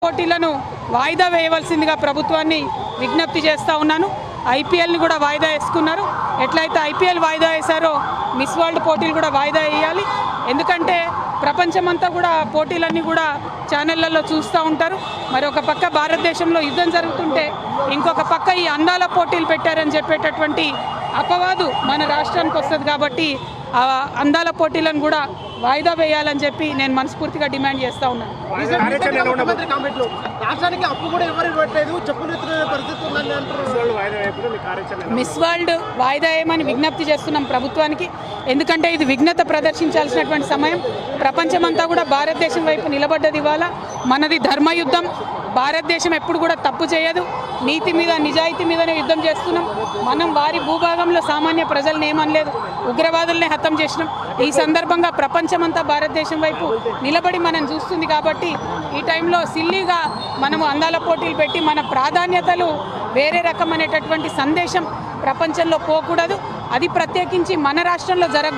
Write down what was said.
పోటీలను వాయిదా వేయవలసిందిగా ప్రభుత్వాన్ని విజ్ఞప్తి చేస్తూ ఉన్నాను. ఐపీఎల్ని కూడా వాయిదా వేసుకున్నారు. ఎట్లయితే ఐపీఎల్ వాయిదా వేశారో మిస్ వరల్డ్ పోటీలు కూడా వాయిదా వేయాలి. ఎందుకంటే ప్రపంచమంతా కూడా పోటీలన్నీ కూడా ఛానళ్లలో చూస్తూ ఉంటారు. మరి ఒక పక్క భారతదేశంలో యుద్ధం జరుగుతుంటే ఇంకొక పక్క ఈ అందాల పోటీలు పెట్టారని చెప్పేటటువంటి అపవాదు మన రాష్ట్రానికి వస్తుంది. కాబట్టి ఆ అందాల పోటీలను కూడా వాయిదా వేయాలని చెప్పి నేను మనస్ఫూర్తిగా డిమాండ్ చేస్తూ ఉన్నాను. మిస్ వరల్డ్ వాయిదా వేయమని విజ్ఞప్తి చేస్తున్నాం ప్రభుత్వానికి. ఎందుకంటే ఇది విఘ్నత ప్రదర్శించాల్సినటువంటి సమయం. ప్రపంచమంతా కూడా భారతదేశం వైపు నిలబడ్డది. ఇవాళ మనది ధర్మయుద్ధం. భారతదేశం ఎప్పుడు కూడా తప్పు చేయదు. నీతి మీద నిజాయితీ మీదనే యుద్ధం చేస్తున్నాం. మనం వారి భూభాగంలో సామాన్య ప్రజల్ని ఏమనలేదు, ఉగ్రవాదులనే హతం చేసినాం. ఈ సందర్భంగా ప్రపంచమంతా భారతదేశం వైపు నిలబడి మనం చూస్తుంది. కాబట్టి ఈ టైంలో సిల్లీగా మనము అందాల పోటీలు పెట్టి మన ప్రాధాన్యతలు వేరే రకమైనటువంటి సందేశం ప్రపంచంలో పోకూడదు. అది ప్రత్యేకించి మన రాష్ట్రంలో జరగ